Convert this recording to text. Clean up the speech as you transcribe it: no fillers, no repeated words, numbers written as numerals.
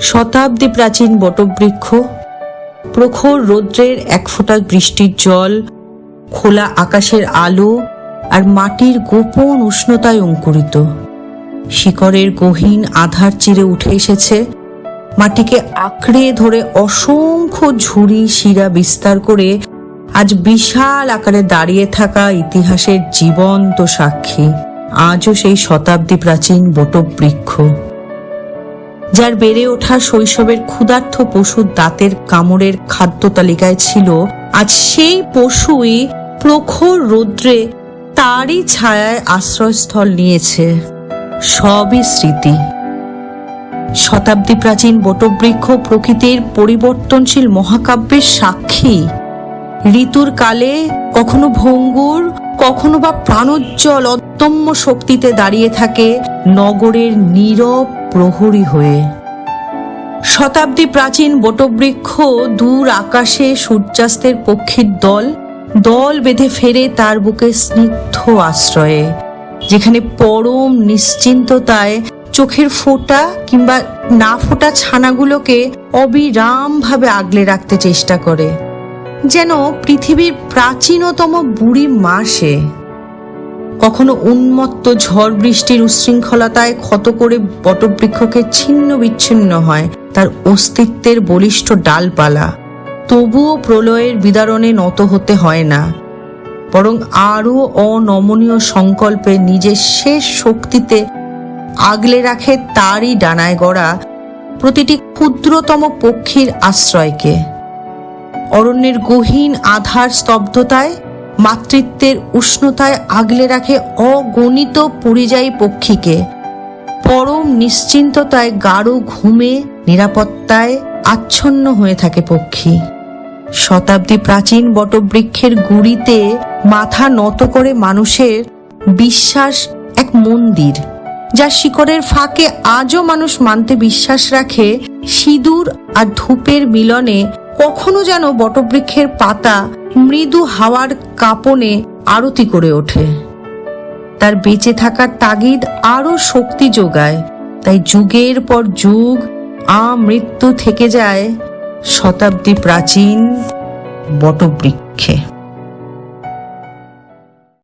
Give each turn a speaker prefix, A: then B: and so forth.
A: শতাব্দী প্রাচীন বটবৃক্ষ, প্রখর রৌদ্রের এক ফোঁটা বৃষ্টির জল, খোলা আকাশের আলো আর মাটির গোপন উষ্ণতায় অঙ্কুরিত। শিকড়ের গহীন আধার চিরে উঠে এসেছে, মাটিকে আঁকড়ে ধরে অসংখ্য ঝুড়ি শিরা বিস্তার করে আজ বিশাল আকারে দাঁড়িয়ে থাকা ইতিহাসের জীবন্ত সাক্ষী আজও সেই শতাব্দী প্রাচীন বটবৃক্ষ, যার বেড়ে ওঠা শৈশবের ক্ষুধার্ত পশুর দাঁতের কামড়ের খাদ্য তালিকায় ছিল আজ সেই পশুই প্রখর রৌদ্রে তারই ছায়ায় আশ্রয়স্থল নিয়েছে। সবই স্মৃতি। শতাব্দী প্রাচীন বটবৃক্ষ প্রকৃতির পরিবর্তনশীল মহাকাব্যের সাক্ষী। ঋতুর কালে কখনো ভঙ্গুর, কখনো বা প্রাণোজ্জ্বল অদম্য শক্তিতে দাঁড়িয়ে থাকে নগরের নীরব প্রহরী হয়ে। শতাব্দী প্রাচীন বটবৃক্ষ দূর আকাশে সূর্যাস্তের পক্ষীর দল দল বেঁধে ফেরে তার বুকে স্নিগ্ধ আশ্রয়ে, যেখানে পরম নিশ্চিন্ততায় চোখের ফোঁটা কিংবা না ফোটা ছানাগুলোকে অবিরাম ভাবে আগলে রাখতে চেষ্টা করে, যেন পৃথিবীর প্রাচীনতম বুড়ি মা সে। কখনো উন্মত্ত ঝড় বৃষ্টির উচ্ছৃঙ্খলতায় ক্ষত করে বটবৃক্ষকে ছিন্ন বিচ্ছিন্ন হয় তার অস্তিত্বের বলিষ্ঠ ডালপালা, তবুও প্রলয়ের বিদারণে নত হতে হয় না, বরং আরও অনমনীয় সংকল্পে নিজের শেষ শক্তিতে আগলে রাখে তারই ডানায় গড়া প্রতিটি ক্ষুদ্রতম পক্ষীর আশ্রয়কে। অরণ্যের গহীন আধার স্তব্ধতায়, মাতৃত্বের উষ্ণতায় আগলে রাখে অগণিত পরিযায়ী পক্ষীকে। পরম নিশ্চিন্ততায় গাঢ় ঘুমে নিরাপত্তায় আচ্ছন্ন হয়ে থাকে পক্ষী। শতাব্দী প্রাচীন বটবৃক্ষের গুড়িতে মাথা নত করে মানুষের বিশ্বাস এক মন্দির, যার শিকড়ের ফাঁকে আজও মানুষ মানতে বিশ্বাস রাখে সিঁদুর আর ধূপের মিলনে কখনো যেন বটবৃক্ষের পাতা মৃদু হাওয়ার কাঁপনে আরতি করে ওঠে। তার বেঁচে থাকার তাগিদ আরো শক্তি যোগায়, তাই যুগের পর যুগ আমৃত্যু থেকে যায় শতাব্দী প্রাচীন বটবৃক্ষে।